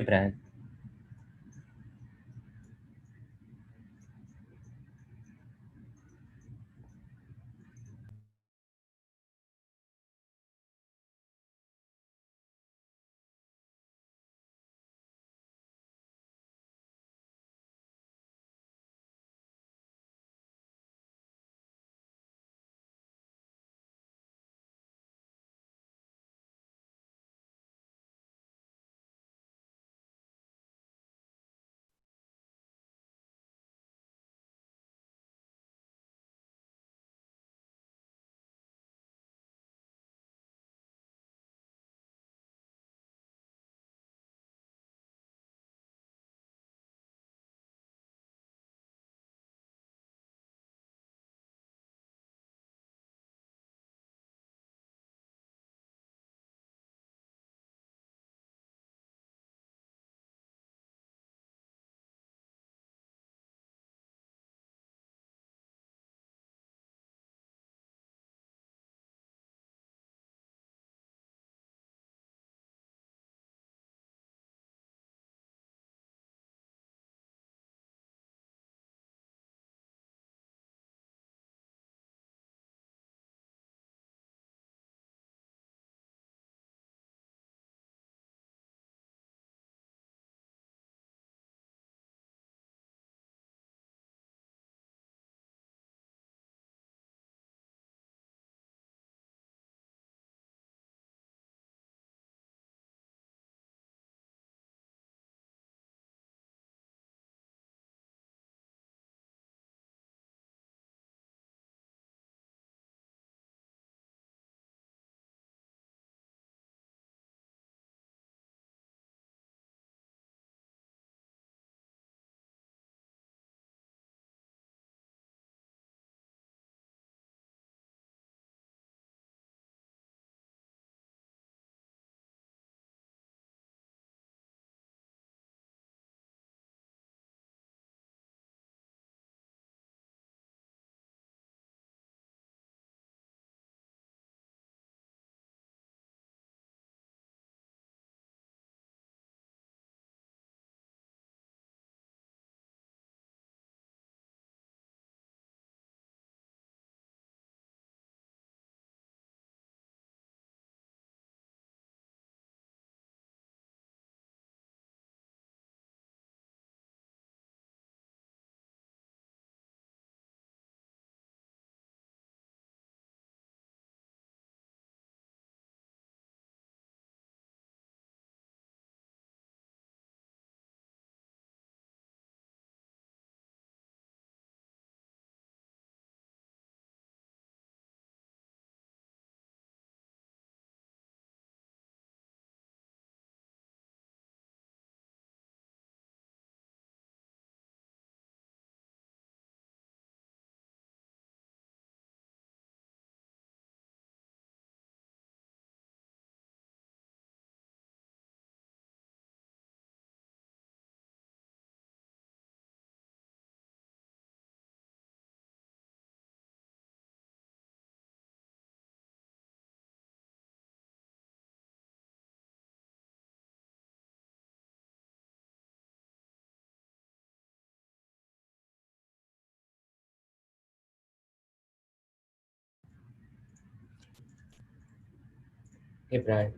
Hey Brian. Hey Brian.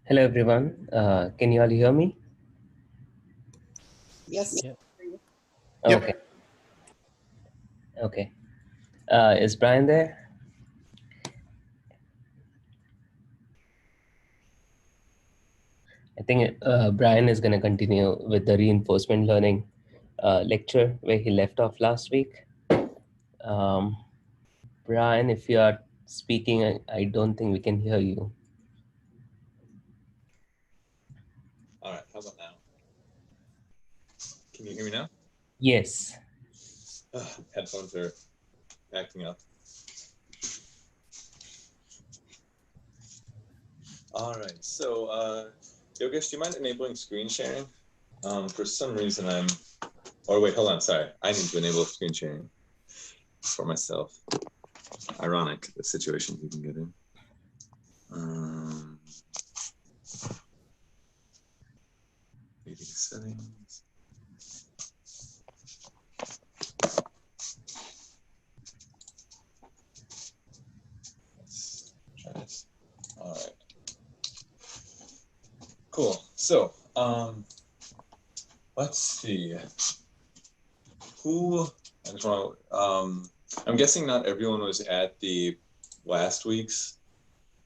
Hello, everyone. Can you all hear me? Yes. Yeah. Yep. Okay. Okay. Is Brian there? I think Brian is going to continue with the reinforcement learning lecture where he left off last week. Um, Brian, if you are speaking, I don't think we can hear you. All right. How about now? Can you hear me now? Yes. Headphones are acting up. All right. So, Yogesh, do you mind enabling screen sharing? For some reason, wait, hold on. Sorry. I need to enable screen sharing for myself. Ironic, the situation you can get in. Meeting settings. Let's try this. All right. Cool. So, let's see. I just want to, I'm guessing not everyone was at the last week's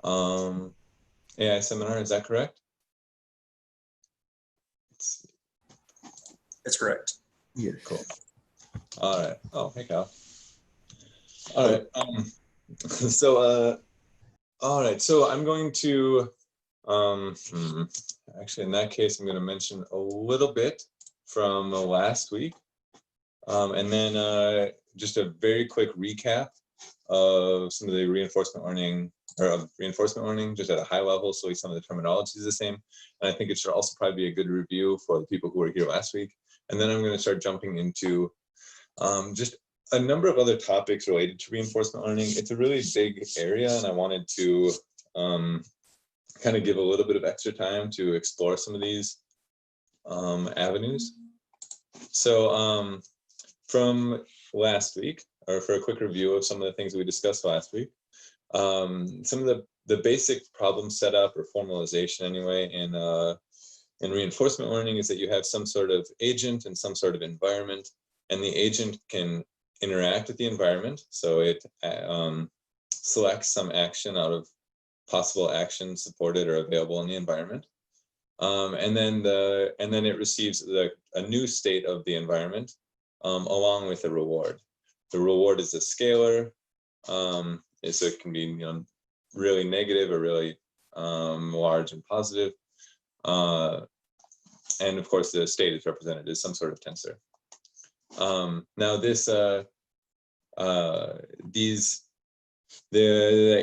AI seminar. Is that correct? That's correct. Yeah. Cool. All right. Oh, hey, Kyle. All right. All right. So I'm going to, actually, in that case, I'm going to mention a little bit from last week. And then just a very quick recap of some of the reinforcement learning just at a high level, so some of the terminology is the same. And I think it should also probably be a good review for the people who were here last week. And then I'm going to start jumping into just a number of other topics related to reinforcement learning. It's a really big area, and I wanted to kind of give a little bit of extra time to explore some of these avenues. So from last week, or for a quick review of some of the things that we discussed last week, some of the basic problem setup or formalization anyway in reinforcement learning is that you have some sort of agent and some sort of environment, and the agent can interact with the environment. So it selects some action out of possible actions supported or available in the environment. And then it receives a new state of the environment along with a reward. The reward is a scalar, so it can be really negative or really large and positive. And of course, the state is represented as some sort of tensor. Now the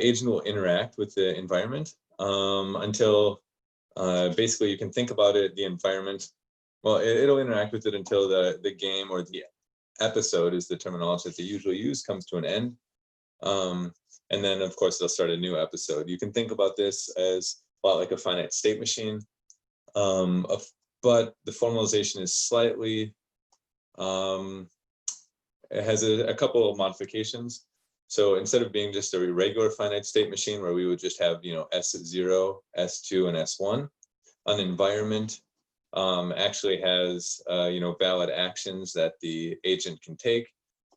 agent will interact with the environment until basically you can think about it, the environment, well, it'll interact with it until the game or the episode is the terminology that they usually use comes to an end. And then of course they'll start a new episode. You can think about this as a lot like a finite state machine, but the formalization is slightly, it has a couple of modifications. So instead of being just a regular finite state machine where we would just have, S0, S2, and S1, an environment actually has, valid actions that the agent can take.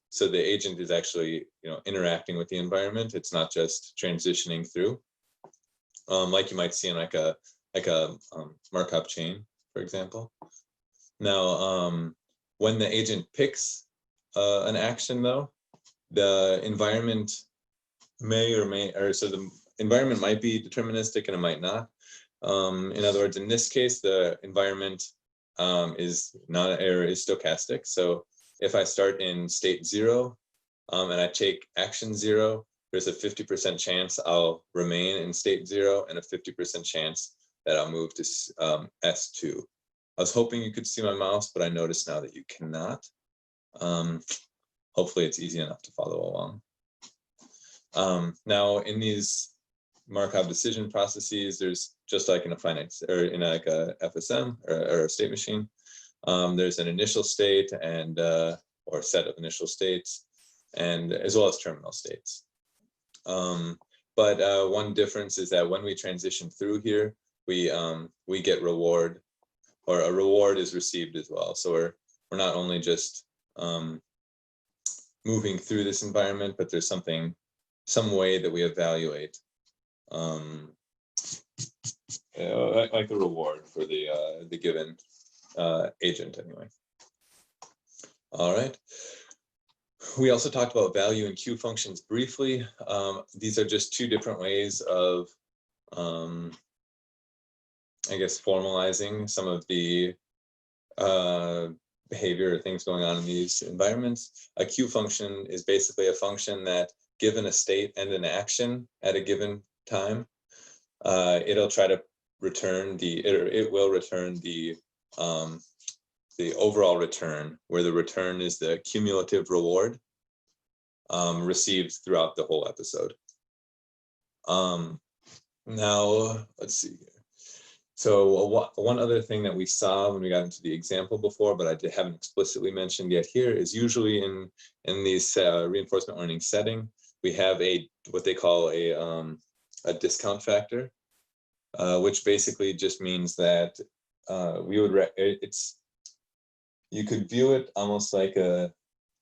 So the agent is actually, interacting with the environment. It's not just transitioning through, like you might see in like a Markov chain, for example. Now, when the agent picks an action, though, the environment so the environment might be deterministic and it might not. In other words, in this case, the environment is stochastic. So if I start in state 0 and I take action 0, there's a 50% chance I'll remain in state 0 and a 50% chance that I'll move to S2. I was hoping you could see my mouse, but I noticed now that you cannot. Hopefully it's easy enough to follow along. Now in these Markov decision processes, there's just like in a finite or in like a FSM or a state machine, there's an initial state and or a set of initial states, and as well as terminal states. But one difference is that when we transition through here, we get reward, or a reward is received as well. So we're not only just moving through this environment, but there's some way that we evaluate like a reward for the given agent anyway. All right. We also talked about value and queue functions briefly. These are just two different ways of, I guess, formalizing some of the behavior or things going on in these environments. A queue function is basically a function that, given a state and an action at a given time, it'll try to return it will return the overall return, where the return is the cumulative reward received throughout the whole episode. Now, let's see here. So one other thing that we saw when we got into the example before, but I haven't explicitly mentioned yet here, is usually in these reinforcement learning setting, we have what they call a discount factor, which basically just means that you could view it almost like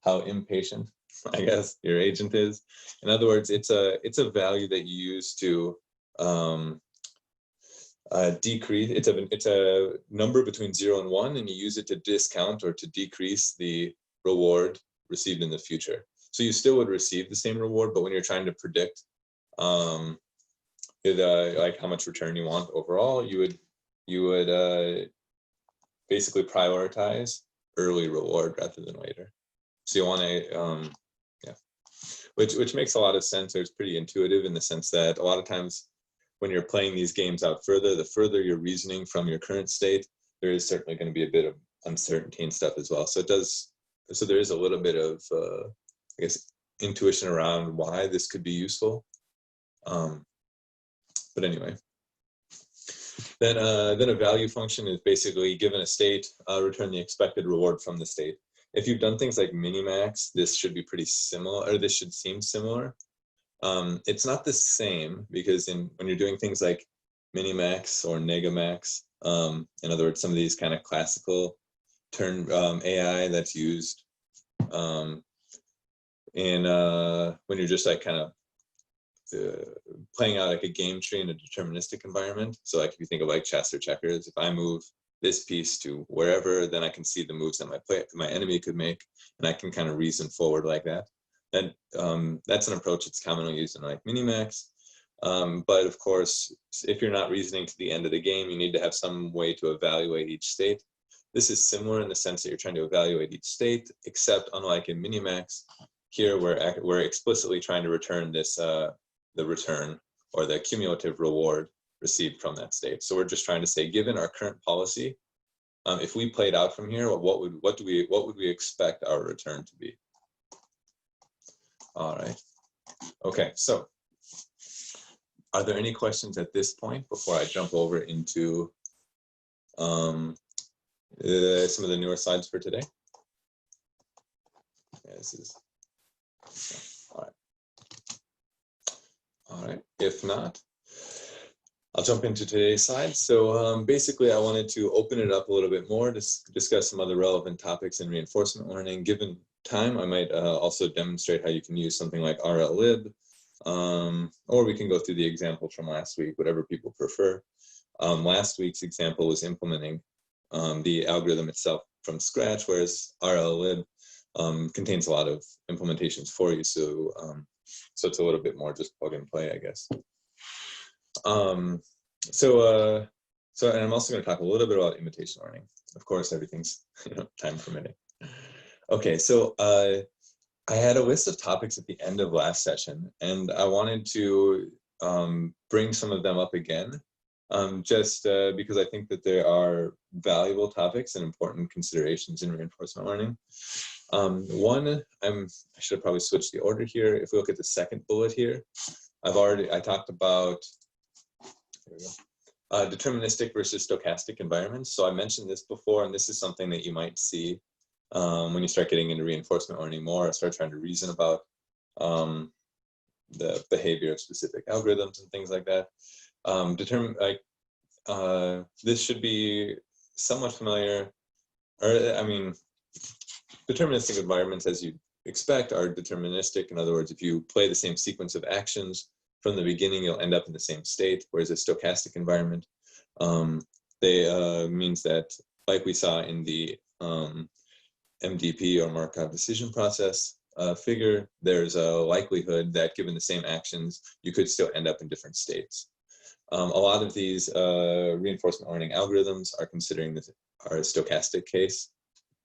how impatient, I guess, your agent is. In other words, it's a value that you use to decrease. It's a number between 0 and 1, and you use it to discount or to decrease the reward received in the future. So you still would receive the same reward, but when you're trying to predict like how much return you want overall, you would basically prioritize early reward rather than later. So you want to which makes a lot of sense. It's pretty intuitive in the sense that a lot of times when you're playing these games out further, the further you're reasoning from your current state, there is certainly going to be a bit of uncertainty and stuff as well. So there is a little bit of I guess intuition around why this could be useful. But anyway, then a value function is basically, given a state, return the expected reward from the state. If you've done things like minimax, this should be pretty similar, or this should seem similar. It's not the same, because when you're doing things like minimax or negamax, in other words, some of these kind of classical turn AI that's used when you're just like kind of playing out like a game tree in a deterministic environment. So like if you think of like chess or checkers, if I move this piece to wherever, then I can see the moves that my enemy could make, and I can kind of reason forward like that. And that's an approach that's commonly used in like minimax. But of course, if you're not reasoning to the end of the game, you need to have some way to evaluate each state. This is similar in the sense that you're trying to evaluate each state, except unlike in minimax, here we're explicitly trying to return this the return or the cumulative reward received from that state. So we're just trying to say, given our current policy, if we played out from here, what would we expect our return to be? All right. Okay, so are there any questions at this point before I jump over into some of the newer slides for today? Yeah, this is all right. All right. If not, I'll jump into today's slide. So basically, I wanted to open it up a little bit more to discuss some other relevant topics in reinforcement learning. Given time, I might also demonstrate how you can use something like RLlib, or we can go through the examples from last week, whatever people prefer. Last week's example was implementing the algorithm itself from scratch, whereas RLlib contains a lot of implementations for you. So it's a little bit more just plug and play, I guess. So and I'm also going to talk a little bit about imitation learning. Of course, everything's time permitting. Okay, so I had a list of topics at the end of last session, and I wanted to bring some of them up again, just because I think that there are valuable topics and important considerations in reinforcement learning. One, I should have probably switched the order here. If we look at the second bullet here, I talked about deterministic versus stochastic environments. So I mentioned this before, and this is something that you might see when you start getting into reinforcement learning more, or start trying to reason about the behavior of specific algorithms and things like that. this should be somewhat familiar, or I mean, deterministic environments, as you expect, are deterministic. In other words, if you play the same sequence of actions from the beginning, you'll end up in the same state, whereas a stochastic environment, they means that, like we saw in the MDP or Markov decision process figure, there's a likelihood that given the same actions, you could still end up in different states. A lot of these reinforcement learning algorithms are considering this are a stochastic case,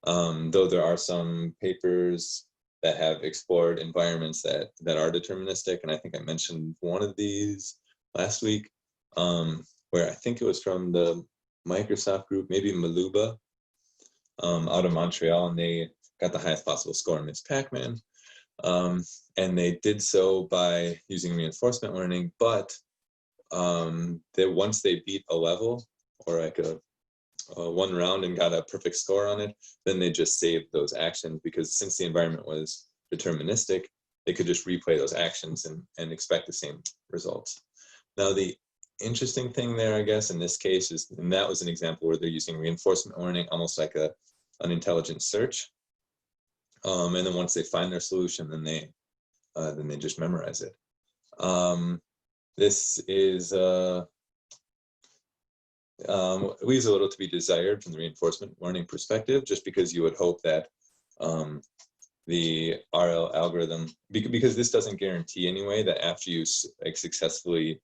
though there are some papers that have explored environments that are deterministic, and I think I mentioned one of these last week, where I think it was from the Microsoft group, maybe Maluba, out of Montreal, and they got the highest possible score in Miss Pac-Man. And they did so by using reinforcement learning, but once they beat a level or like a one round and got a perfect score on it, then they just saved those actions, because since the environment was deterministic, they could just replay those actions and expect the same results. Now, the interesting thing there, I guess, in this case is, and that was an example where they're using reinforcement learning almost like an intelligent search. And then once they find their solution, then they just memorize it. This is leaves a little to be desired from the reinforcement learning perspective, just because you would hope that the RL algorithm, because this doesn't guarantee anyway that after you successfully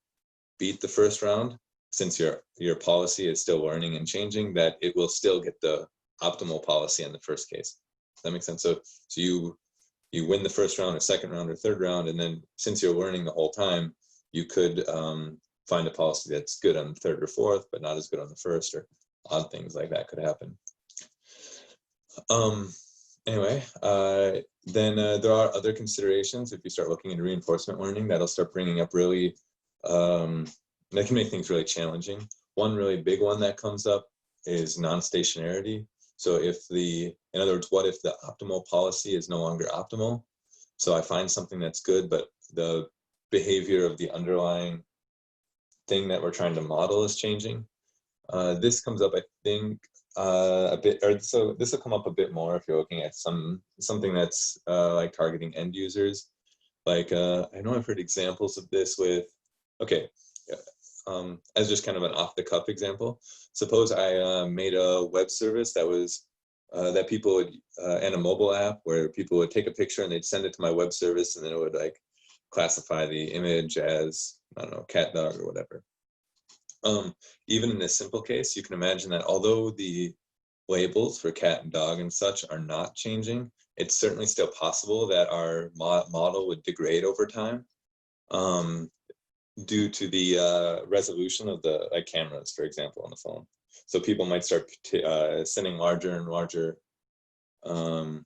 beat the first round, since your policy is still learning and changing, that it will still get the optimal policy in the first case. Does that make sense? So you win the first round or second round or third round, and then since you're learning the whole time, you could find a policy that's good on the third or fourth, but not as good on the first, or odd things like that could happen. Anyway, then there are other considerations. If you start looking into reinforcement learning, that'll start bringing up really, that can make things really challenging. One really big one that comes up is non-stationarity. So in other words, what if the optimal policy is no longer optimal? So I find something that's good, but the behavior of the underlying thing that we're trying to model is changing. This comes up, I think, a bit, or so this will come up a bit more if you're looking at something that's like targeting end users. Like I know I've heard examples of this with, okay, as just kind of an off-the-cuff example. Suppose I made a web service that was that people would, and a mobile app where people would take a picture and they'd send it to my web service, and then it would like classify the image as, I don't know, cat, dog, or whatever. Even in this simple case, you can imagine that although the labels for cat and dog and such are not changing, it's certainly still possible that our model would degrade over time due to the resolution of the cameras, for example, on the phone. So people might start sending larger and larger, or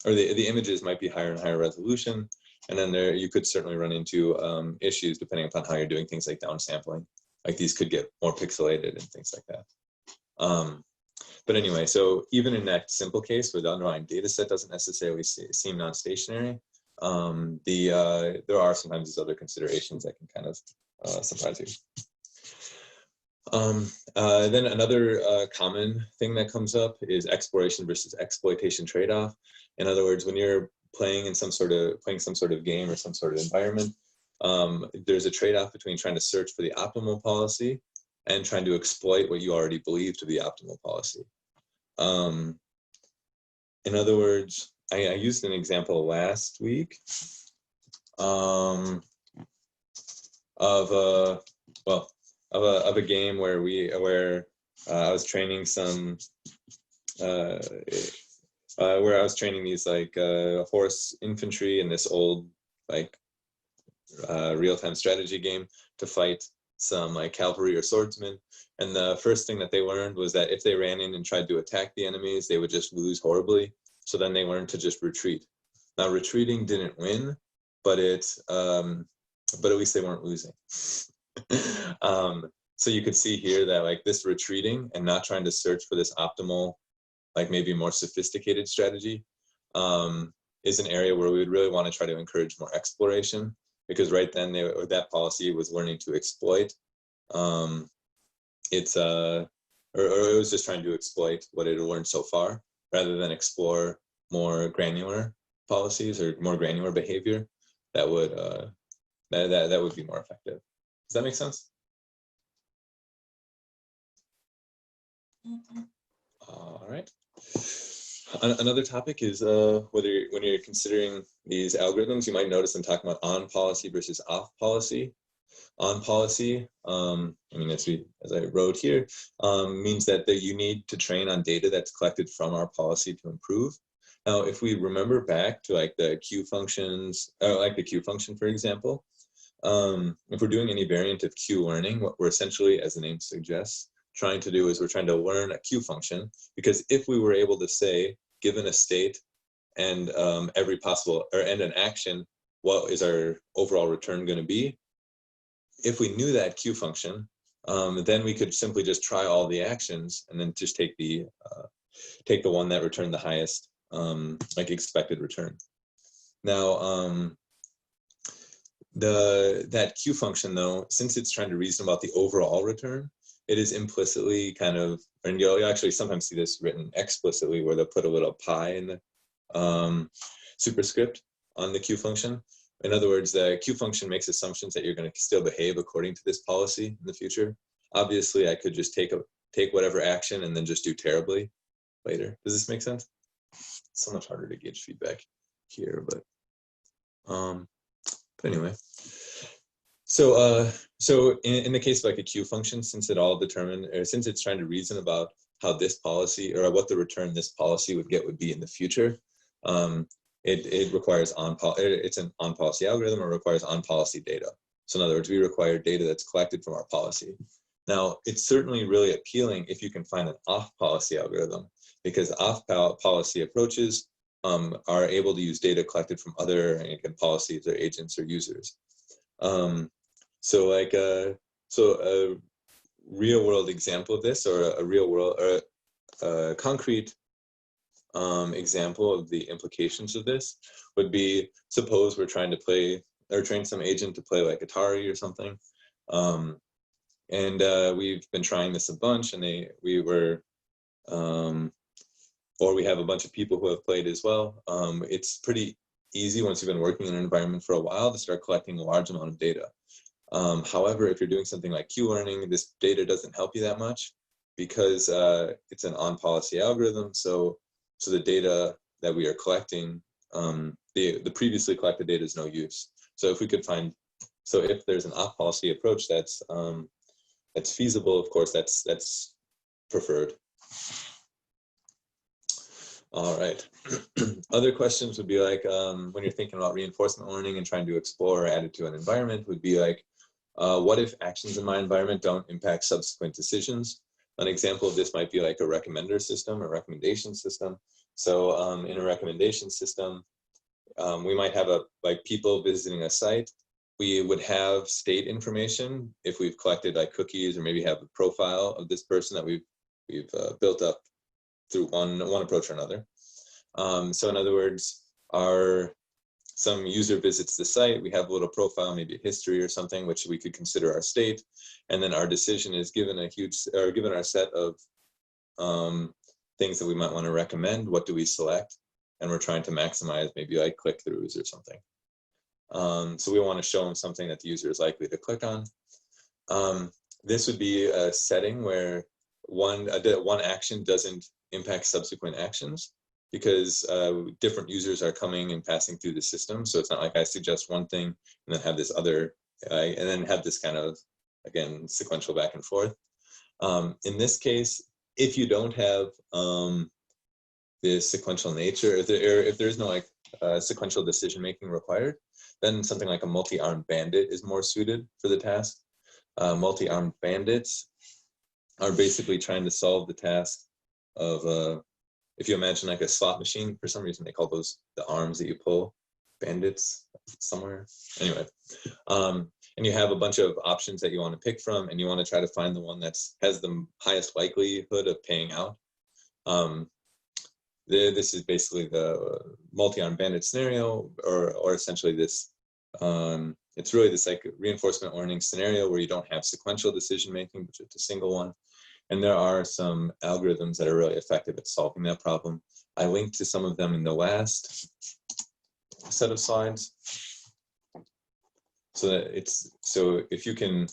the images might be higher and higher resolution. And then you could certainly run into issues depending upon how you're doing things like downsampling. Like these could get more pixelated and things like that. But anyway, so even in that simple case where the underlying data set doesn't necessarily seem non-stationary, there are sometimes these other considerations that can kind of surprise you. Then another common thing that comes up is exploration versus exploitation trade-off. In other words, when you're playing some sort of game or some sort of environment, there's a trade-off between trying to search for the optimal policy and trying to exploit what you already believe to be optimal policy. In other words, I used an example last week of a game where I was training some where I was training these like horse infantry in this old like real-time strategy game to fight some like cavalry or swordsmen. And the first thing that they learned was that if they ran in and tried to attack the enemies, they would just lose horribly. So then they learned to just retreat. Now retreating didn't win, but at least they weren't losing. So you could see here that like this retreating and not trying to search for this optimal, like maybe more sophisticated strategy, is an area where we would really want to try to encourage more exploration, because right then that policy was learning to exploit it's or it was just trying to exploit what it had learned so far rather than explore more granular policies or more granular behavior that would that would be more effective. Does that make sense? All right. Another topic is whether when you're considering these algorithms, you might notice I'm talking about on policy versus off policy. On policy, I mean, as I wrote here, means that you need to train on data that's collected from our policy to improve. Now, if we remember back to like the Q functions, like the Q function, for example, if we're doing any variant of Q learning, what we're essentially, as the name suggests, trying to do is we're trying to learn a Q function, because if we were able to say, given a state and every possible, and an action, what is our overall return going to be? If we knew that Q function, then we could simply just try all the actions and then just take the one that returned the highest like expected return. Now, that Q function, though, since it's trying to reason about the overall return, it is implicitly kind of, and you'll actually sometimes see this written explicitly where they'll put a little pi in the superscript on the Q function. In other words, the Q function makes assumptions that you're going to still behave according to this policy in the future. Obviously, I could just take whatever action and then just do terribly later. Does this make sense? It's so much harder to gauge feedback here, but anyway. So in the case of like a Q function, since it all determined, or since it's trying to reason about how this policy or what the return this policy would get would be in the future, it requires it's an on policy algorithm, or requires on policy data. So in other words, we require data that's collected from our policy. Now, it's certainly really appealing if you can find an off policy algorithm, because off policy approaches are able to use data collected from other policies or agents or users. So like a real world example of this, or a real world or a concrete example of the implications of this would be, suppose we're trying to play or train some agent to play like Atari or something, and we've been trying this a bunch, and or we have a bunch of people who have played as well. It's pretty easy once you've been working in an environment for a while to start collecting a large amount of data. However, if you're doing something like Q learning, this data doesn't help you that much, because it's an on policy algorithm. So the data that we are collecting, the previously collected data is no use. So if we could find, so if there's an off policy approach that's feasible, of course, that's preferred. All right. Other questions would be like, when you're thinking about reinforcement learning and trying to explore or add it to an environment, would be like, what if actions in my environment don't impact subsequent decisions? An example of this might be like a recommender system or recommendation system. So in a recommendation system, we might have like people visiting a site. We would have state information if we've collected like cookies, or maybe have a profile of this person that we've built up through one approach or another. So in other words, some user visits the site, we have a little profile, maybe a history or something, which we could consider our state, and then our decision is given our set of things that we might want to recommend. What do we select? And we're trying to maximize maybe like click-throughs or something. So we want to show them something that the user is likely to click on. This would be a setting where one action doesn't impact subsequent actions, because different users are coming and passing through the system. So it's not like I suggest one thing and then have this other, and then have this kind of, again, sequential back and forth. In this case, if you don't have the sequential nature, if there's no like sequential decision making required, then something like a multi-armed bandit is more suited for the task. Multi-armed bandits are basically trying to solve the task of, if you imagine like a slot machine, for some reason they call those the arms that you pull, bandits somewhere. Anyway, and you have a bunch of options that you want to pick from, and you want to try to find the one that has the highest likelihood of paying out. This is basically the multi-armed bandit scenario, or essentially this it's really this like reinforcement learning scenario where you don't have sequential decision making, but just a single one. And there are some algorithms that are really effective at solving that problem. I linked to some of them in the last set of slides. So that so if you can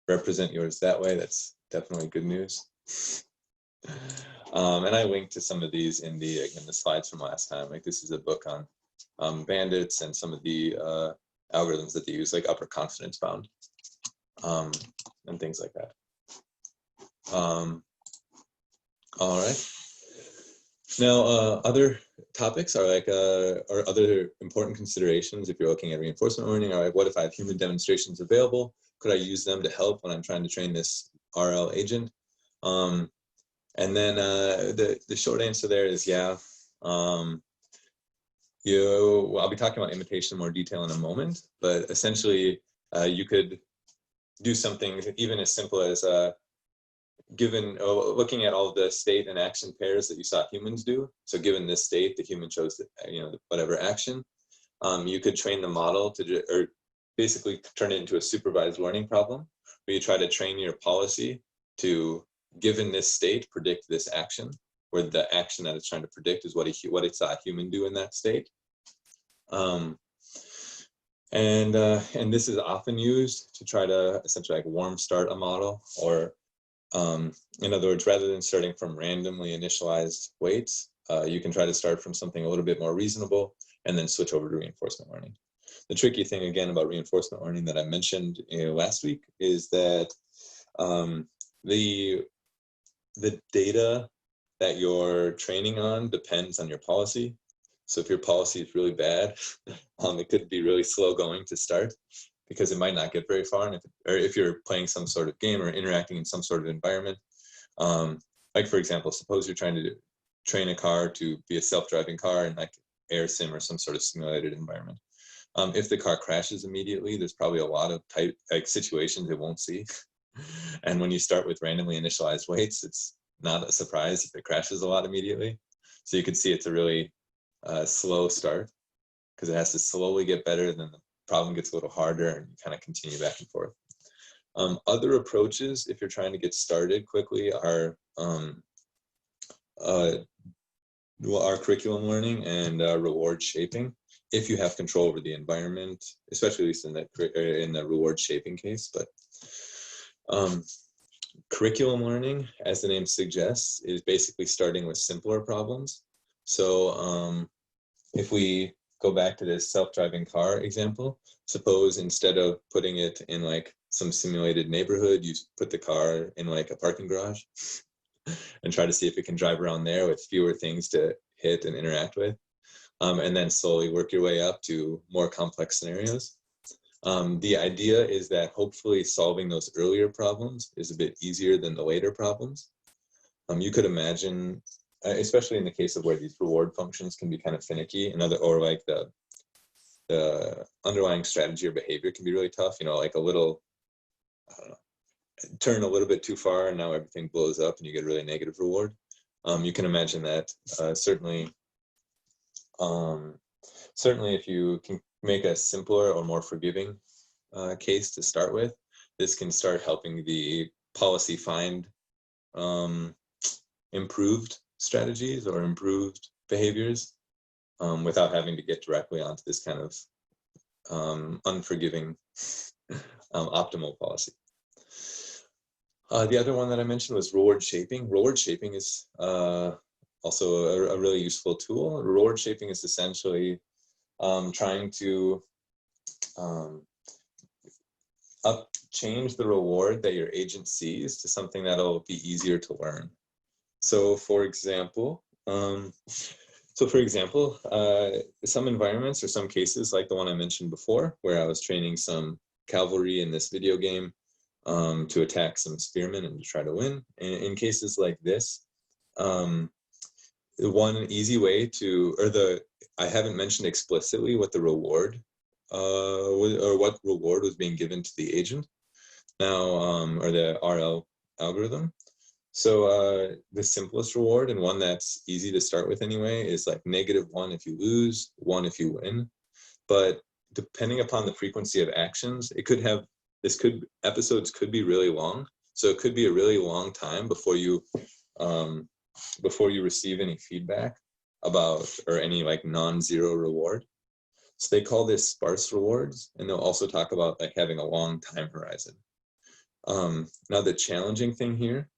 represent yours that way, that's definitely good news. And I linked to some of these in the slides from last time. Like this is a book on bandits and some of the algorithms that they use, like upper confidence bound and things like that. All right. Now, other topics are like, or other important considerations if you're looking at reinforcement learning are like, what if I have human demonstrations available? Could I use them to help when I'm trying to train this RL agent? And then the short answer there is yeah. I'll be talking about imitation in more detail in a moment, but essentially you could do something even as simple as given looking at all the state and action pairs that you saw humans do. So given this state, the human chose whatever action. You could train the model to, or basically turn it into a supervised learning problem, where you try to train your policy to, given this state, predict this action, where the action that it's trying to predict is what it saw a human do in that state. And this is often used to try to essentially like warm start a model, or in other words, rather than starting from randomly initialized weights, you can try to start from something a little bit more reasonable and then switch over to reinforcement learning. The tricky thing again about reinforcement learning that I mentioned last week is that the data that you're training on depends on your policy. So if your policy is really bad, it could be really slow going to start, because it might not get very far. And if you're playing some sort of game or interacting in some sort of environment, like for example, suppose you're trying to train a car to be a self-driving car in like air sim or some sort of simulated environment. If the car crashes immediately, there's probably a lot of situations it won't see. And when you start with randomly initialized weights, it's not a surprise if it crashes a lot immediately. So you can see it's a really slow start, because it has to slowly get better, then the problem gets a little harder, and you kind of continue back and forth. Other approaches, if you're trying to get started quickly, are curriculum learning and reward shaping, if you have control over the environment, especially at least in the reward shaping case. But curriculum learning, as the name suggests, is basically starting with simpler problems. So if we go back to this self-driving car example, suppose instead of putting it in like some simulated neighborhood, you put the car in like a parking garage and try to see if it can drive around there with fewer things to hit and interact with, and then slowly work your way up to more complex scenarios. The idea is that hopefully solving those earlier problems is a bit easier than the later problems. You could imagine, especially in the case of where these reward functions can be kind of finicky, or like the underlying strategy or behavior can be really tough. Like a little, I don't know, turn a little bit too far and now everything blows up and you get a really negative reward. You can imagine that certainly if you can make a simpler or more forgiving case to start with, this can start helping the policy find improved strategies or improved behaviors without having to get directly onto this kind of unforgiving optimal policy. The other one that I mentioned was reward shaping. Reward shaping is also a really useful tool. Reward shaping is essentially trying to change the reward that your agent sees to something that'll be easier to learn. So for example, some environments or some cases like the one I mentioned before, where I was training some cavalry in this video game to attack some spearmen and to try to win. In cases like this, one easy way I haven't mentioned explicitly what the reward or what reward was being given to the agent now, or the RL algorithm. So the simplest reward, and one that's easy to start with anyway, is like -1 if you lose, 1 if you win. But depending upon the frequency of actions, episodes could be really long. So it could be a really long time before you receive any feedback about, or any like non-zero reward. So they call this sparse rewards, and they'll also talk about like having a long time horizon. Now the challenging thing here,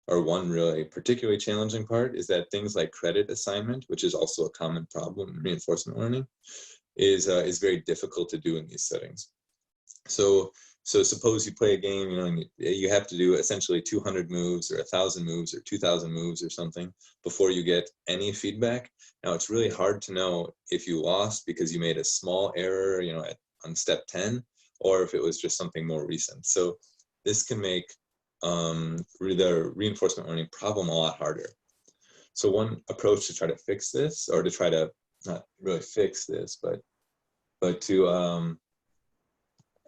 or one really particularly challenging part, is that things like credit assignment, which is also a common problem in reinforcement learning, is very difficult to do in these settings. So suppose you play a game, and you have to do essentially 200 moves or 1,000 moves or 2,000 moves or something before you get any feedback. Now it's really hard to know if you lost because you made a small error, on step 10, or if it was just something more recent. So this can make the reinforcement learning problem a lot harder. So one approach to try to fix this, or to try to not really fix this, but to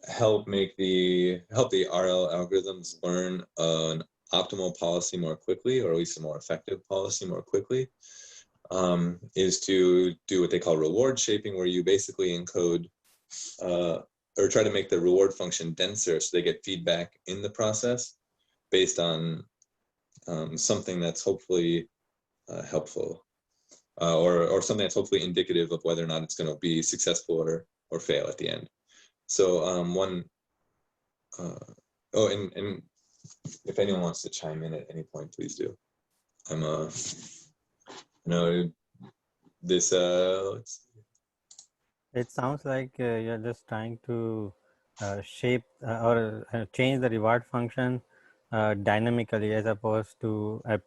help the RL algorithms learn an optimal policy more quickly, or at least a more effective policy more quickly, is to do what they call reward shaping, where you basically encode or try to make the reward function denser so they get feedback in the process based on something that's hopefully helpful, or something that's hopefully indicative of whether or not it's going to be successful or fail at the end. So and if anyone wants to chime in at any point, please do. I'm this It sounds like you're just trying to shape or change the reward function dynamically as opposed to a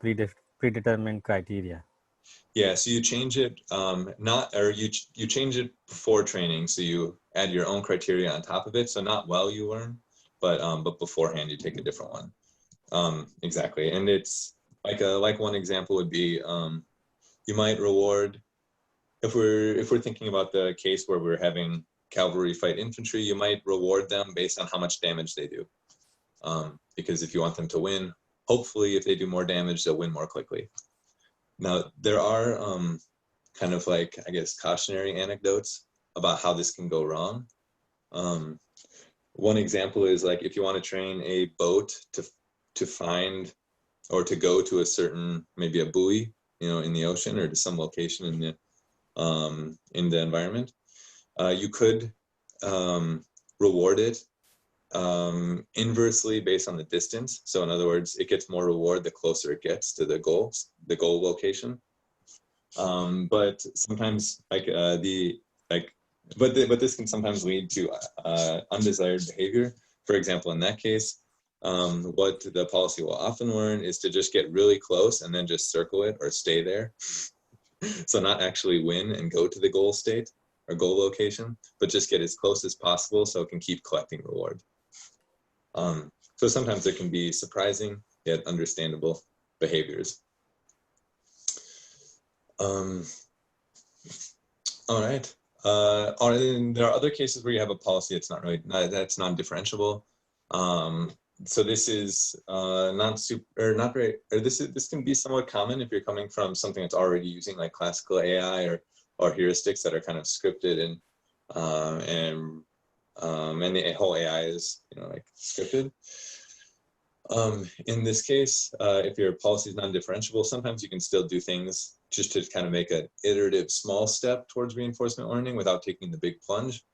predetermined criteria. Yeah, so you change it you change it before training, so you add your own criteria on top of it. So not while you learn, but beforehand you take a different one. Exactly, and it's like one example would be you might reward, if we're thinking about the case where we're having cavalry fight infantry, you might reward them based on how much damage they do, because if you want them to win, hopefully if they do more damage, they'll win more quickly. Now, there are kind of like, I guess, cautionary anecdotes about how this can go wrong. One example is like if you want to train a boat to find or to go to a certain, maybe a buoy, in the ocean, or to some location in the environment, you could reward it inversely based on the distance. So in other words, it gets more reward the closer it gets to the goal location. But sometimes but this can sometimes lead to undesired behavior. For example, in that case, what the policy will often learn is to just get really close and then just circle it or stay there. So not actually win and go to the goal state or goal location, but just get as close as possible so it can keep collecting reward. So sometimes there can be surprising yet understandable behaviors. All right. And there are other cases where you have a policy that's that's non-differentiable. So this is this can be somewhat common if you're coming from something that's already using like classical AI or heuristics that are kind of scripted and the whole AI is like scripted. In this case, if your policy is non-differentiable, sometimes you can still do things just to kind of make an iterative small step towards reinforcement learning without taking the big plunge,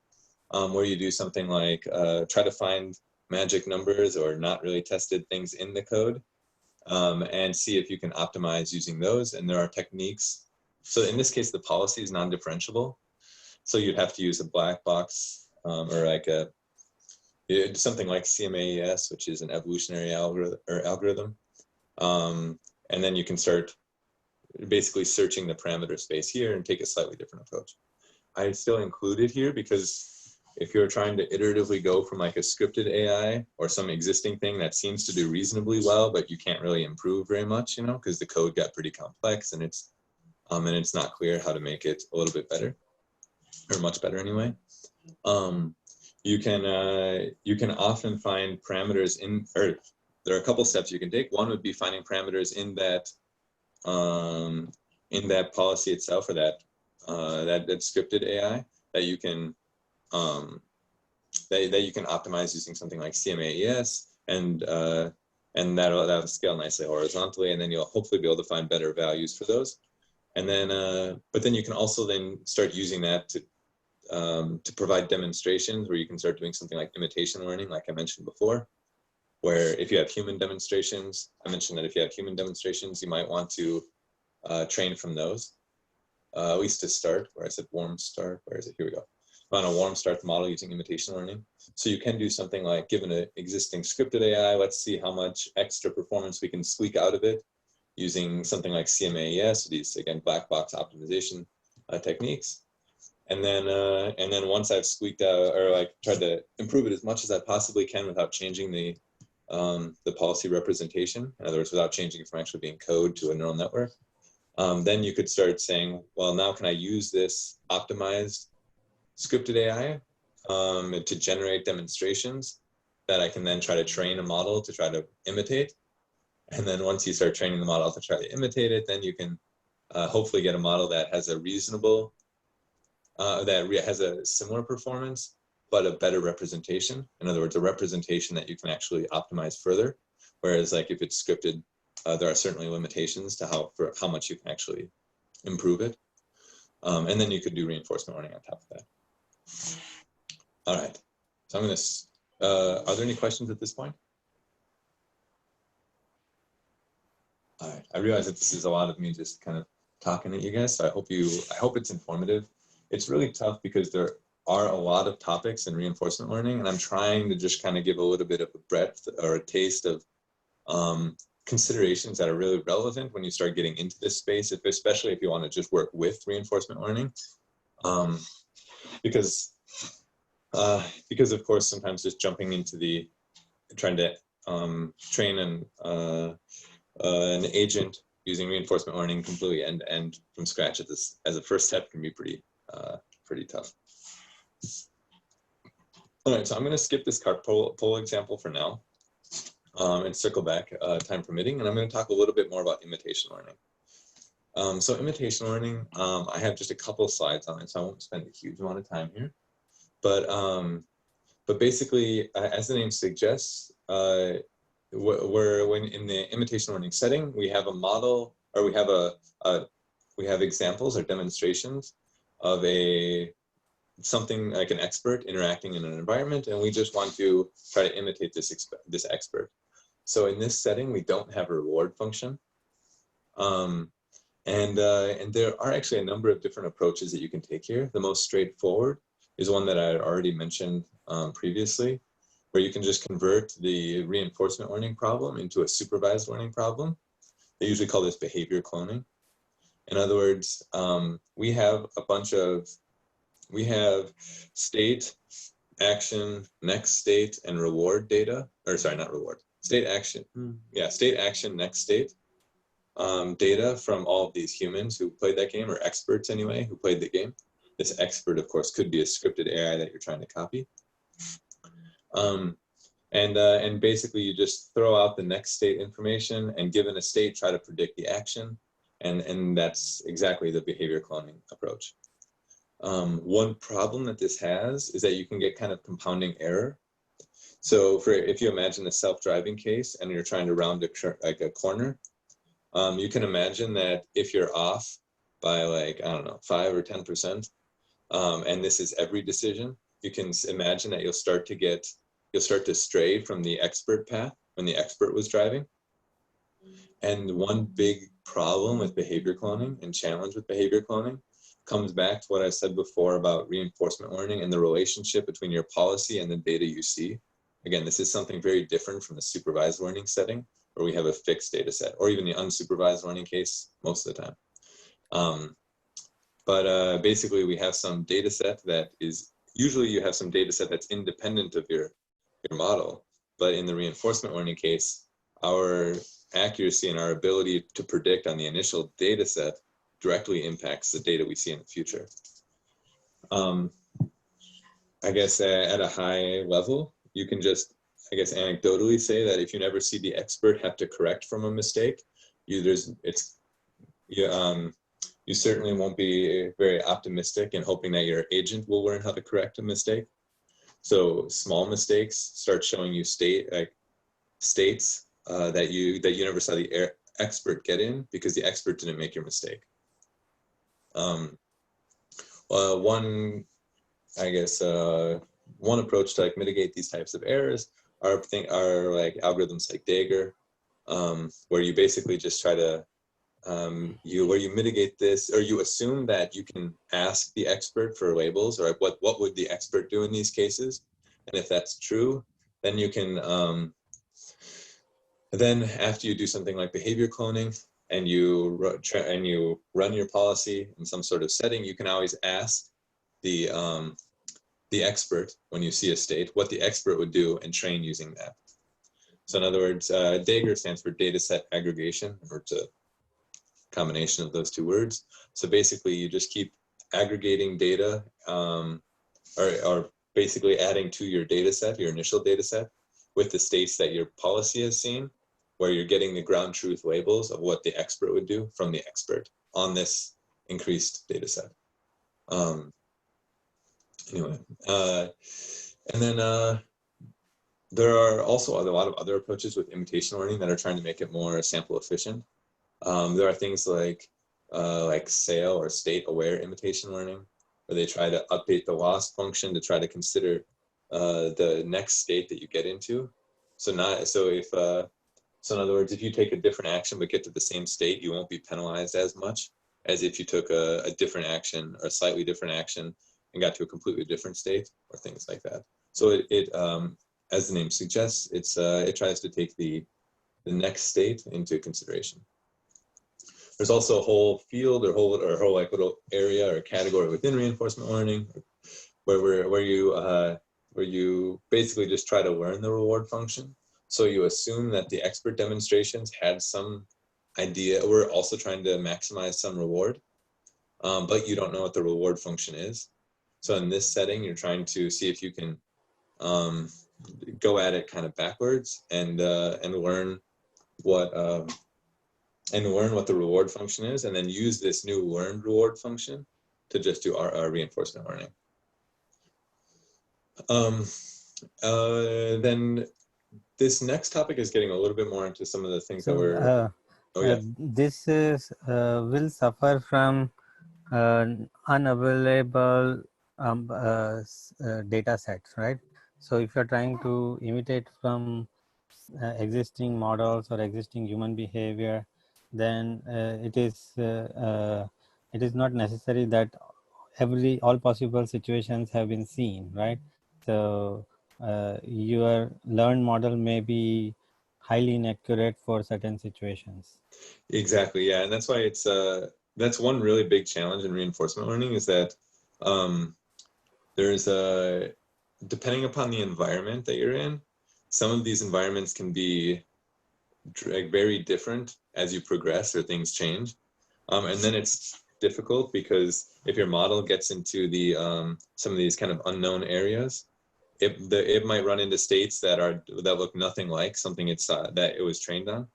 where you do something like try to find magic numbers or not really tested things in the code, and see if you can optimize using those. And there are techniques. So in this case, the policy is non-differentiable. So you'd have to use a black box or like something like CMAES, which is an evolutionary algorithm. And then you can start basically searching the parameter space here and take a slightly different approach. I still include it here because if you're trying to iteratively go from like a scripted AI or some existing thing that seems to do reasonably well, but you can't really improve very much, because the code got pretty complex and it's not clear how to make it a little bit better, or much better anyway. You can often find parameters or there are a couple steps you can take. One would be finding parameters in that policy itself, or that scripted AI that you can that you can optimize using something like CMAES, and that'll scale nicely horizontally, and then you'll hopefully be able to find better values for those. And then, but then you can also then start using that to provide demonstrations where you can start doing something like imitation learning, like I mentioned before, where if you have human demonstrations, I mentioned that if you have human demonstrations, you might want to train from those, at least to start, where I said warm start, where is it? Here we go. On a warm start the model using imitation learning. So you can do something like, given an existing scripted AI, let's see how much extra performance we can squeak out of it using something like CMAES, these, again, black box optimization techniques. And then once I've squeaked out, or like tried to improve it as much as I possibly can without changing the policy representation, in other words, without changing it from actually being code to a neural network, then you could start saying, well, now can I use this optimized scripted AI to generate demonstrations that I can then try to train a model to try to imitate. And then once you start training the model to try to imitate it, then you can hopefully get a model that has a reasonable, that has a similar performance, but a better representation. In other words, a representation that you can actually optimize further. Whereas like if it's scripted, there are certainly limitations to how much you can actually improve it. And then you could do reinforcement learning on top of that. All right, so I'm gonna, are there any questions at this point? All right, I realize that this is a lot of me just kind of talking at you guys, so I hope it's informative. It's really tough because there are a lot of topics in reinforcement learning, and I'm trying to just kind of give a little bit of a breadth or a taste of considerations that are really relevant when you start getting into this space, especially if you want to just work with reinforcement learning. Because of course, sometimes just jumping into trying to train an agent using reinforcement learning completely end-to-end from scratch as a first step can be pretty tough. All right, so I'm going to skip this cart poll example for now and circle back, time permitting, and I'm going to talk a little bit more about imitation learning. So imitation learning, I have just a couple of slides on it, so I won't spend a huge amount of time here. But basically, as the name suggests, when in the imitation learning setting, we have a model, or we have examples or demonstrations of something like an expert interacting in an environment, and we just want to try to imitate this expert. So in this setting, we don't have a reward function. And there are actually a number of different approaches that you can take here. The most straightforward is one that I had already mentioned previously, where you can just convert the reinforcement learning problem into a supervised learning problem. They usually call this behavior cloning. In other words, we have state, action, next state, and reward data, or sorry, not reward, state, action, state, action, next state data from all of these humans who played that game, or experts anyway, who played the game. This expert, of course, could be a scripted AI that you're trying to copy. And basically you just throw out the next state information, and given a state, try to predict the action. And that's exactly the behavior cloning approach. One problem that this has is that you can get kind of compounding error. So if you imagine the self-driving case and you're trying to round a corner, you can imagine that if you're off by like, I don't know, 5 or 10%, and this is every decision, you can imagine that you'll start to stray from the expert path when the expert was driving. And one big problem with behavior cloning and challenge with behavior cloning comes back to what I said before about reinforcement learning and the relationship between your policy and the data you see. Again, this is something very different from the supervised learning setting, where we have a fixed data set, or even the unsupervised learning case most of the time. But basically we have some data set that is, usually you have some data set that's independent of your model. But in the reinforcement learning case, our accuracy and our ability to predict on the initial data set directly impacts the data we see in the future. I guess at a high level, you can just, I guess, anecdotally say that if you never see the expert have to correct from a mistake, you you certainly won't be very optimistic in hoping that your agent will learn how to correct a mistake. So small mistakes start showing you states that you never saw the expert get in because the expert didn't make your mistake. One approach to like mitigate these types of errors are like algorithms like Dagger, where you basically just try to where you mitigate this, or you assume that you can ask the expert for labels, or like what would the expert do in these cases, and if that's true, then you can then after you do something like behavior cloning and you run your policy in some sort of setting, you can always ask the expert when you see a state what the expert would do and train using that. So in other words, Dagger stands for data set aggregation, or it's a combination of those two words. So basically you just keep aggregating data or basically adding to your data set, your initial data set, with the states that your policy has seen, where you're getting the ground truth labels of what the expert would do from the expert on this increased data set. And then there are also a lot of other approaches with imitation learning that are trying to make it more sample efficient. There are things like SAIL, or state aware imitation learning, where they try to update the loss function to try to consider the next state that you get into. So in other words, if you take a different action but get to the same state, you won't be penalized as much as if you took a different action or a slightly different action and got to a completely different state, or things like that. So it as the name suggests, it tries to take the next state into consideration. There's also a whole field or whole like little area or category within reinforcement learning where you basically just try to learn the reward function. So you assume that the expert demonstrations had some idea, we're also trying to maximize some reward, but you don't know what the reward function is. So in this setting, you're trying to see if you can go at it kind of backwards and learn what the reward function is, and then use this new learned reward function to just do our reinforcement learning. Then this next topic is getting a little bit more into some of the things that we're. This is will suffer from unavailable data sets, right? So if you're trying to imitate from existing models or existing human behavior, then it is not necessary that all possible situations have been seen, right? So your learned model may be highly inaccurate for certain situations. Exactly, yeah, and that's why it's that's one really big challenge in reinforcement learning, is that there's depending upon the environment that you're in, some of these environments can be very different as you progress or things change, and then it's difficult because if your model gets into the some of these kind of unknown areas, it might run into states that look nothing like something that it was trained on.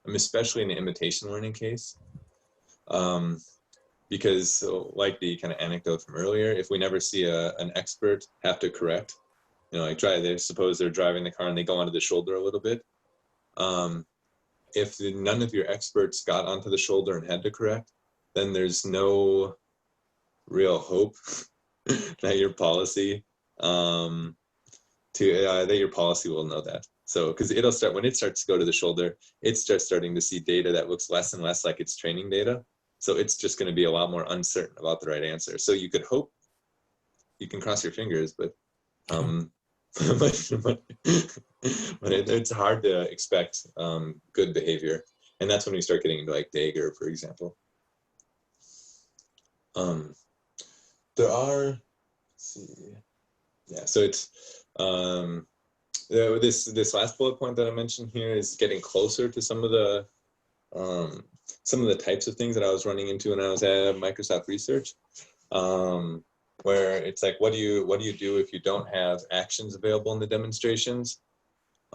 Especially in the imitation learning case, because like the kind of anecdote from earlier, if we never see an expert have to correct, like suppose they're driving the car and they go onto the shoulder a little bit. If none of your experts got onto the shoulder and had to correct, then there's no real hope that your policy will know that. So, because it'll start, when it starts to go to the shoulder, it starts starting to see data that looks less and less like it's training data. So it's just going to be a lot more uncertain about the right answer. So you could hope, you can cross your fingers, but it's hard to expect good behavior. And that's when we start getting into like Dagger, for example. There are, let's see, yeah, so it's, this last bullet point that I mentioned here is getting closer to some of the types of things that I was running into when I was at Microsoft Research, where it's like, what do you do if you don't have actions available in the demonstrations?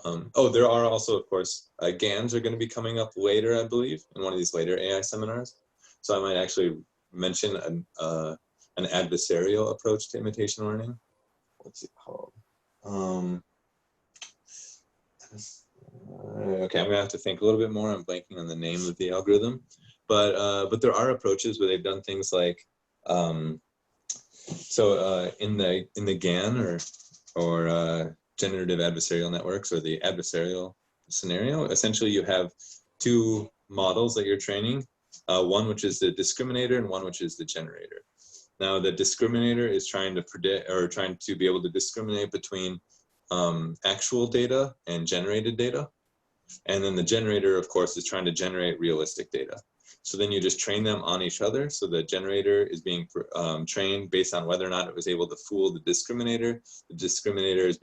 There are also, of course, GANs are going to be coming up later, I believe, in one of these later AI seminars. So I might actually mention an adversarial approach to imitation learning. What's it called? Okay, I'm gonna have to think a little bit more. I'm blanking on the name of the algorithm, but there are approaches where they've done things like in the GAN or generative adversarial networks, or the adversarial scenario. Essentially, you have two models that you're training, one which is the discriminator and one which is the generator. Now, the discriminator is trying to predict, or trying to be able to discriminate between actual data and generated data. And then the generator, of course, is trying to generate realistic data. So then you just train them on each other. So the generator is being trained based on whether or not it was able to fool the discriminator. The discriminator is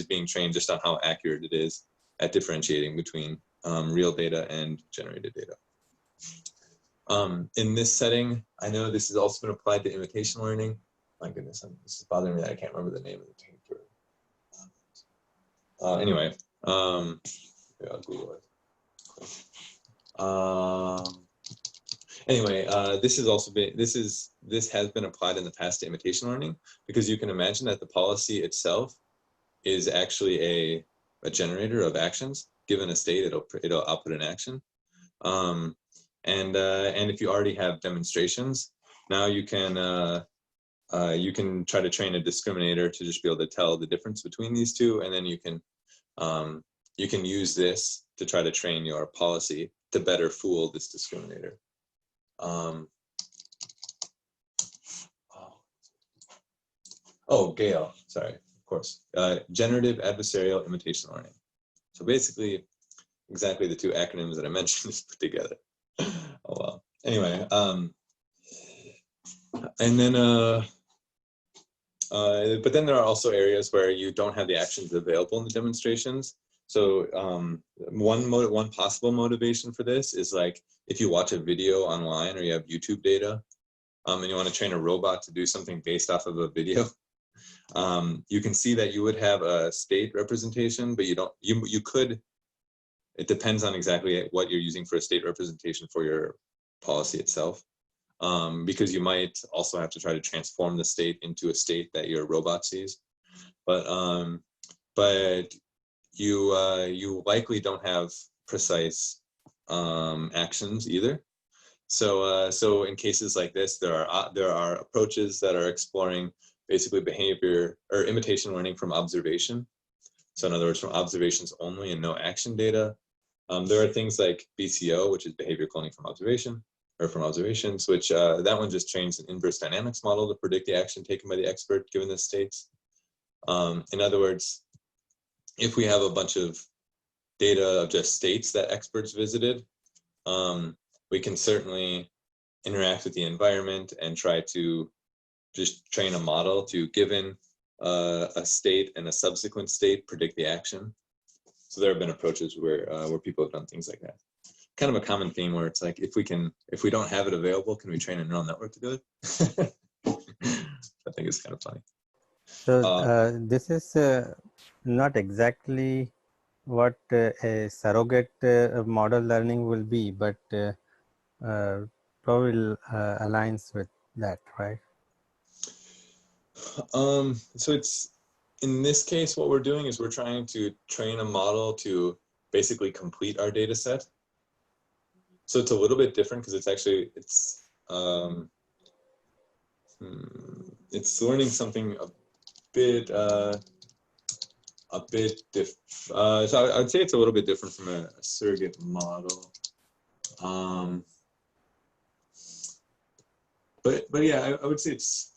being trained just on how accurate it is at differentiating between real data and generated data. In this setting, I know this has also been applied to imitation learning. My goodness, this is bothering me that I can't remember the name of the paper. Anyway, yeah, I'll Google it. Anyway, this has been applied in the past to imitation learning, because you can imagine that the policy itself is actually a generator of actions. Given a state, it'll output an action. And if you already have demonstrations, now you can try to train a discriminator to just be able to tell the difference between these two, and then you can use this to try to train your policy to better fool this discriminator. Gale, sorry, of course. Generative adversarial imitation learning. So basically, exactly the two acronyms that I mentioned is put together. Oh well. Anyway, and then but then there are also areas where you don't have the actions available in the demonstrations. So one possible motivation for this is, like, if you watch a video online or you have YouTube data, and you want to train a robot to do something based off of a video, you can see that you would have a state representation, but you could. It depends on exactly what you're using for a state representation for your policy itself, because you might also have to try to transform the state into a state that your robot sees. But you likely don't have precise actions either. So in cases like this, there are approaches that are exploring basically behavior or imitation learning from observation. So in other words, from observations only and no action data. There are things like BCO, which is behavior cloning from observation, or from observations, which that one just trains an inverse dynamics model to predict the action taken by the expert given the states. In other words, if we have a bunch of data of just states that experts visited, we can certainly interact with the environment and try to just train a model to, given a state and a subsequent state, predict the action. So there have been approaches where people have done things like that. Kind of a common theme where it's like, if we don't have it available, can we train a neural network to do it? I think it's kind of funny. So this is not exactly what a surrogate model learning will be, but probably aligns with that, right? So it's, in this case, what we're doing is we're trying to train a model to basically complete our data set. So it's a little bit different because it's learning something a bit so I would say it's a little bit different from a surrogate model. But yeah, I would say it's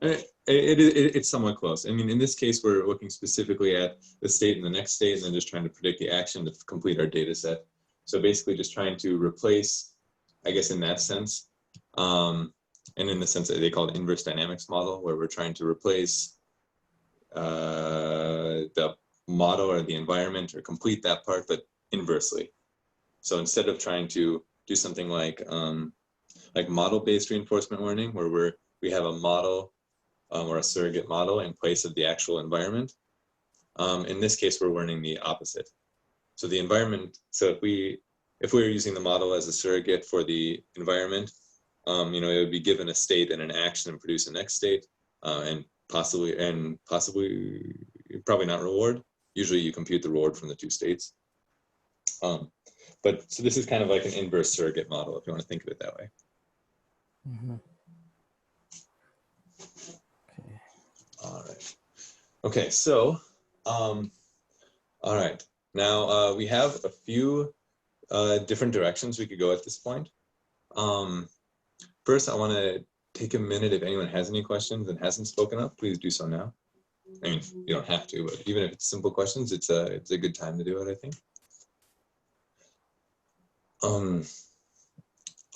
it's somewhat close. I mean, in this case, we're looking specifically at the state and the next state, and then just trying to predict the action to complete our data set. So basically just trying to replace, I guess in that sense, and in the sense that they call it inverse dynamics model, where we're trying to replace the model or the environment or complete that part, but inversely. So instead of trying to do something like model-based reinforcement learning, where we have a model or a surrogate model in place of the actual environment, in this case, we're learning the opposite. So the environment, so if we were using the model as a surrogate for the environment, it would be given a state and an action and produce a next state, and possibly, probably not reward. Usually you compute the reward from the two states. But so this is kind of like an inverse surrogate model, if you want to think of it that way. Mm-hmm. Okay. All right. Okay, so, all right. Now we have a few different directions we could go at this point. First, I want to take a minute. If anyone has any questions and hasn't spoken up, please do so now. I mean, you don't have to, but even if it's simple questions, it's a good time to do it, I think.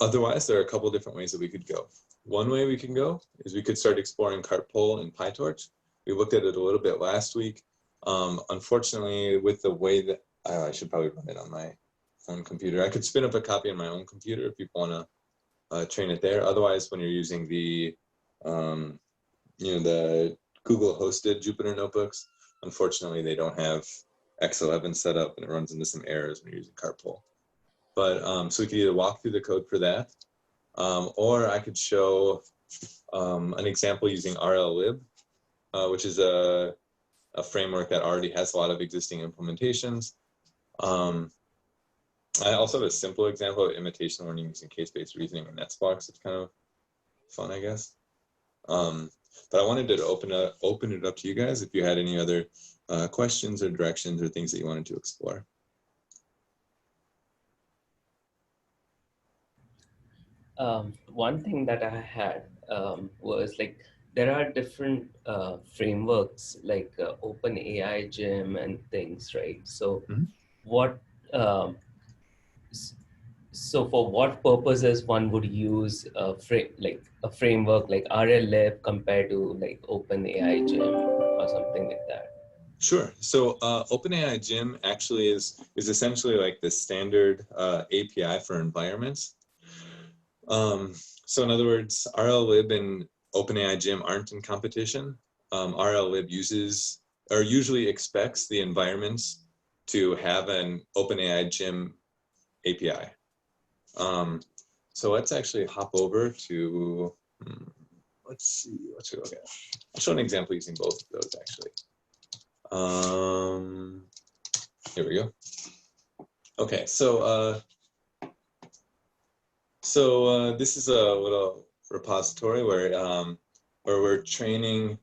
Otherwise, there are a couple different ways that we could go. One way we can go is we could start exploring CartPole and PyTorch. We looked at it a little bit last week. Unfortunately, with the way that I should probably run it on my own computer. I could spin up a copy on my own computer if people want to train it there. Otherwise, when you're using the the Google hosted Jupyter notebooks, unfortunately, they don't have X11 set up, and it runs into some errors when you're using CartPole. But so we could either walk through the code for that, or I could show an example using RLlib, which is a framework that already has a lot of existing implementations. I also have a simple example of imitation learning using case-based reasoning in Netsbox. It's kind of fun, I guess. But I wanted to open it up to you guys if you had any other questions or directions or things that you wanted to explore. One thing that I had was like, there are different frameworks like OpenAI Gym and things, right? So what, so for what purposes one would use a framework like RLlib compared to like OpenAI Gym or something like that? Sure. So OpenAI Gym actually is essentially like the standard API for environments. So in other words, RLlib and OpenAI Gym aren't in competition. RLlib usually expects the environments to have an OpenAI Gym API. So let's actually hop over to, let's see, let's look at. I'll show an example using both of those actually. Here we go. Okay, so this is a little repository where we're training.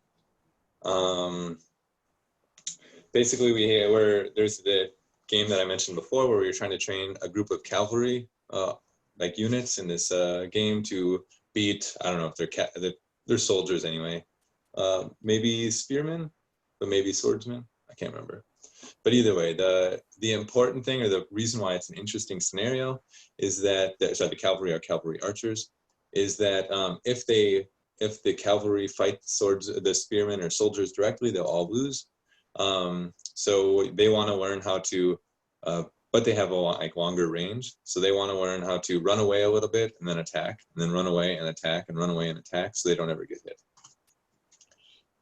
Basically, where there's the game that I mentioned before, where we were trying to train a group of cavalry like units in this game to beat. I don't know if they're soldiers anyway. Maybe spearmen, but maybe swordsmen. I can't remember. But either way, the important thing, or the reason why it's an interesting scenario, is that the cavalry are cavalry archers. Is that if the cavalry fight the spearmen or soldiers directly, they'll all lose. So they want to learn how to, but they have a longer range. So they want to learn how to run away a little bit and then attack, and then run away and attack, and run away and attack, so they don't ever get hit.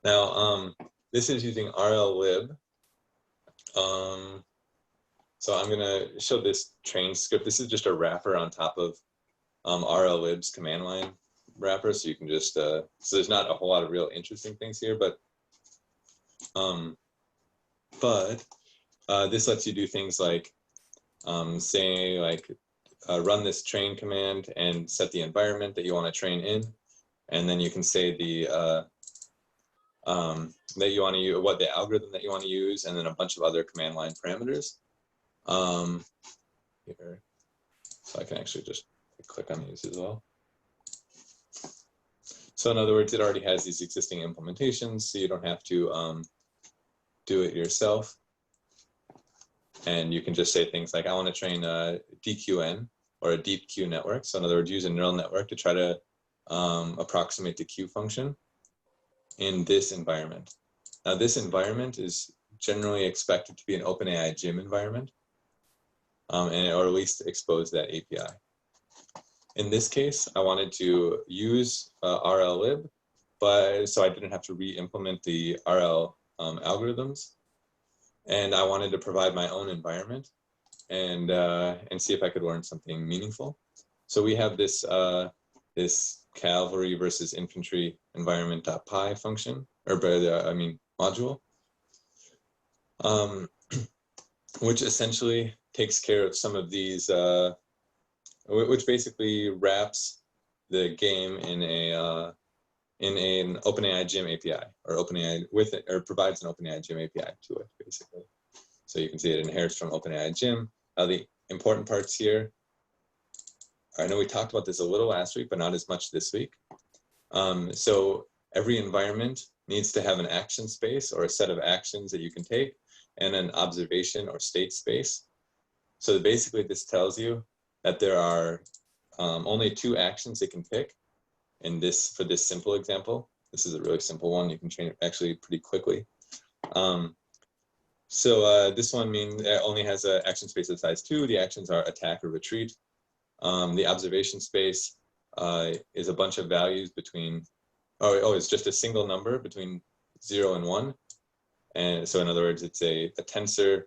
Now, this is using RLlib. So I'm going to show this train script. This is just a wrapper on top of RLlib's command line wrapper. So you can just, so there's not a whole lot of real interesting things here, but this lets you do things like say run this train command and set the environment that you want to train in. And then you can say that you want to use, what the algorithm that you want to use, and then a bunch of other command line parameters. Here, so I can actually just click on these as well. So in other words, it already has these existing implementations, so you don't have to do it yourself. And you can just say things like, I want to train a DQN or a deep Q network. So in other words, use a neural network to try to approximate the Q function in this environment. Now, this environment is generally expected to be an OpenAI Gym environment, or at least expose that API. In this case, I wanted to use RLlib, so I didn't have to re-implement the RL algorithms, and I wanted to provide my own environment and see if I could learn something meaningful. So we have this this cavalry versus infantry environment.py function, or module, which essentially takes care of some of these, which basically wraps the game in an OpenAI Gym API, or OpenAI with it, or provides an OpenAI Gym API to it, basically. So you can see it inherits from OpenAI Gym. The important parts here, I know we talked about this a little last week, but not as much this week. So every environment needs to have an action space, or a set of actions that you can take, and an observation or state space. So basically this tells you that there are only 2 actions it can pick. And for this simple example, this is a really simple one. You can train it actually pretty quickly. This one means it only has an action space of size 2. The actions are attack or retreat. The observation space is a bunch of values between, it's just a single number between 0 and 1. And so in other words, it's a tensor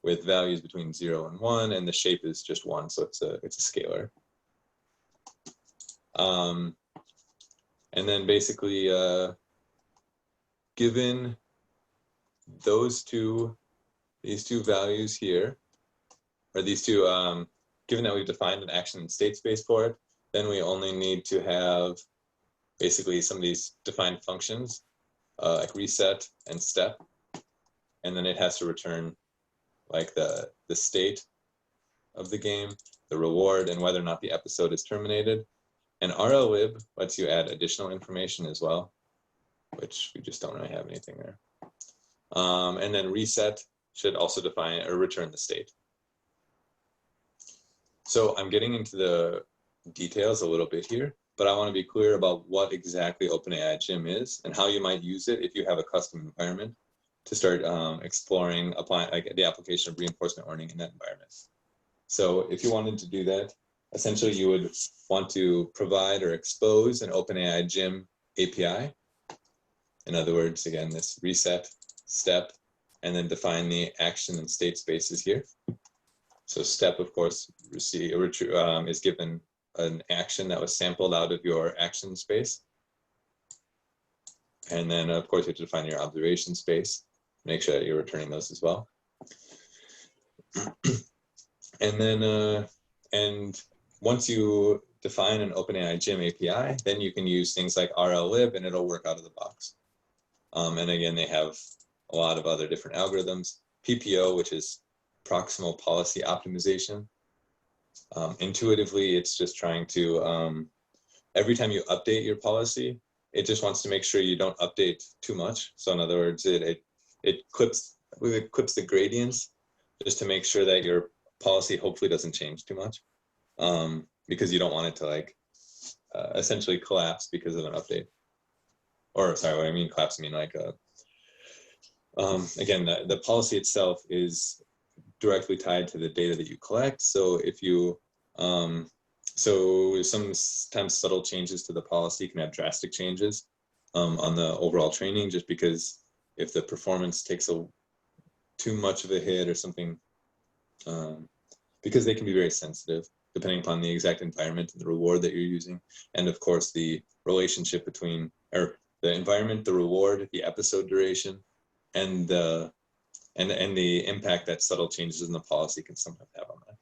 with values between 0 and 1, and the shape is just 1, so it's a scalar. And then basically, given these two values here, or these two, given that we've defined an action and state space for it, then we only need to have basically some of these defined functions, like reset and step, and then it has to return like the state of the game, the reward, and whether or not the episode is terminated. And RLlib lets you add additional information as well, which we just don't really have anything there. And then reset should also define or return the state. So I'm getting into the details a little bit here, but I want to be clear about what exactly OpenAI Gym is and how you might use it if you have a custom environment to start exploring applying like the application of reinforcement learning in that environment. So if you wanted to do that, essentially you would want to provide or expose an OpenAI Gym API. In other words, again, this reset, step, and then define the action and state spaces here. So step, of course, is given an action that was sampled out of your action space. And then, of course, you have to define your observation space. Make sure that you're returning those as well. And then, and once you define an OpenAI Gym API, then you can use things like RLlib and it'll work out of the box. And again, they have a lot of other different algorithms. PPO, which is proximal policy optimization. Intuitively, it's just trying to, every time you update your policy, it just wants to make sure you don't update too much. So in other words, it clips the gradients just to make sure that your policy hopefully doesn't change too much, because you don't want it to like essentially collapse because of an update. Or sorry, what I mean collapse, I mean like again, the policy itself is directly tied to the data that you collect. So if you so sometimes subtle changes to the policy can have drastic changes on the overall training, just because if the performance takes too much of a hit or something, because they can be very sensitive depending upon the exact environment and the reward that you're using, and of course the relationship between or the environment, the reward, the episode duration, and the impact that subtle changes in the policy can sometimes have on that.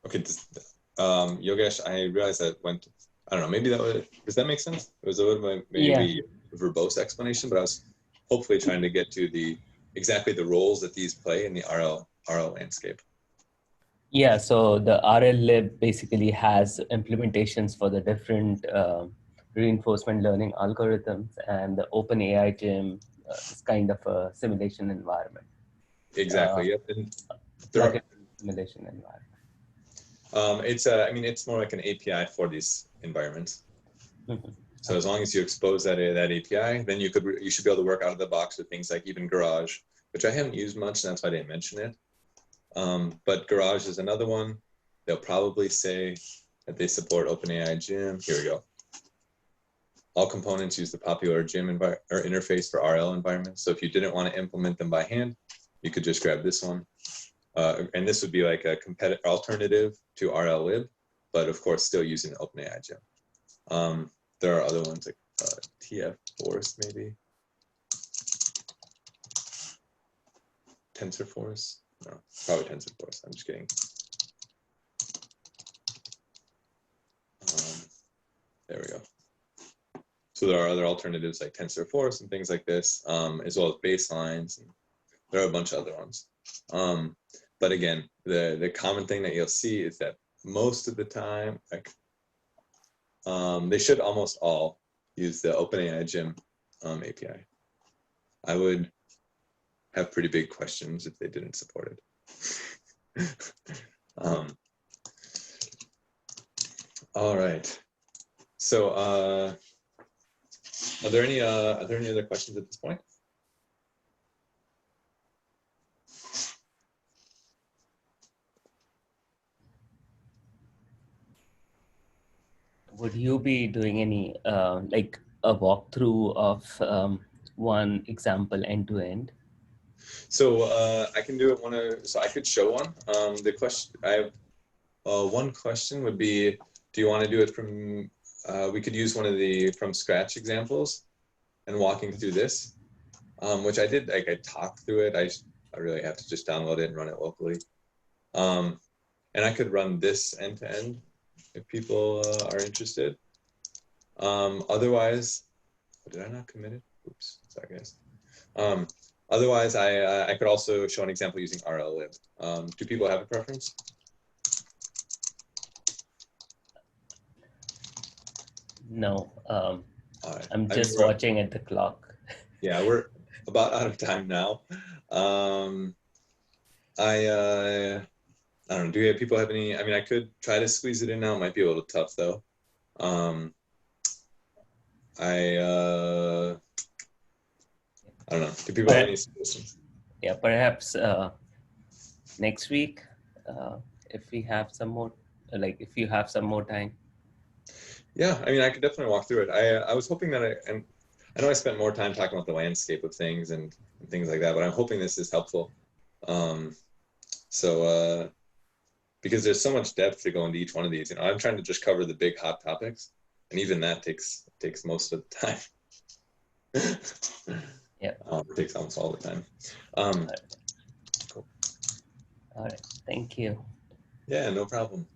Okay, Yogesh, I realized that went, I don't know, maybe that was, does that make sense? It was a little maybe verbose explanation, but I was hopefully trying to get to exactly the roles that these play in the RL landscape. Yeah, so the RLlib basically has implementations for the different reinforcement learning algorithms, and the OpenAI Gym is kind of a simulation environment. Exactly. Yep. Like a simulation environment. It's more like an API for these environments. Mm-hmm. So as long as you expose that API, then you should be able to work out of the box with things like even Garage, which I haven't used much, and that's why I didn't mention it. But Garage is another one. They'll probably say that they support OpenAI Gym. Here we go. All components use the popular Gym interface for RL environments. So if you didn't want to implement them by hand, you could just grab this one. and this would be like a competitive alternative to RLlib, but of course still using the OpenAI gem. There are other ones like TF Force maybe. TensorForce? No, probably TensorForce. I'm just kidding. There we go. So there are other alternatives like TensorForce and things like this, as well as baselines. And there are a bunch of other ones. But again, the common thing that you'll see is that most of the time, like, they should almost all use the OpenAI Gym API. I would have pretty big questions if they didn't support it. All right. So, are there any other questions at this point? Would you be doing any like a walkthrough of one example end to end? So I can do it so I could show one. The question I have, one question would be, do you want to do it from? We could use one of the from scratch examples, and walking through this, which I did. Like I talked through it. I really have to just download it and run it locally. And I could run this end to end if people are interested. Otherwise, did I not commit it? Oops, sorry guys. Otherwise, I could also show an example using RLlib. Do people have a preference? No, All right. I'm just watching at the clock. Yeah, we're about out of time now. I don't know. Do people have any? I mean, I could try to squeeze it in now. It might be a little tough though. I don't know. Do people have any suggestions? Yeah, perhaps next week, if we have some more, like if you have some more time. Yeah, I mean, I could definitely walk through it. I was hoping that and I know I spent more time talking about the landscape of things and things like that, but I'm hoping this is helpful. Because there's so much depth to go into each one of these, I'm trying to just cover the big hot topics, and even that takes most of the time. Yeah, it takes almost all the time. Cool. All right, thank you. Yeah, no problem.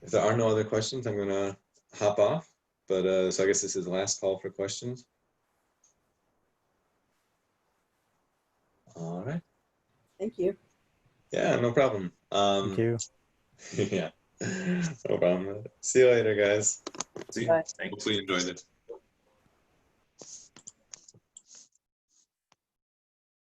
If there are no other questions, I'm gonna hop off. But so I guess this is the last call for questions. All right. Thank you. Yeah, no problem. Thank you. Yeah, no problem. See you later, guys. Bye. Hopefully you enjoyed it.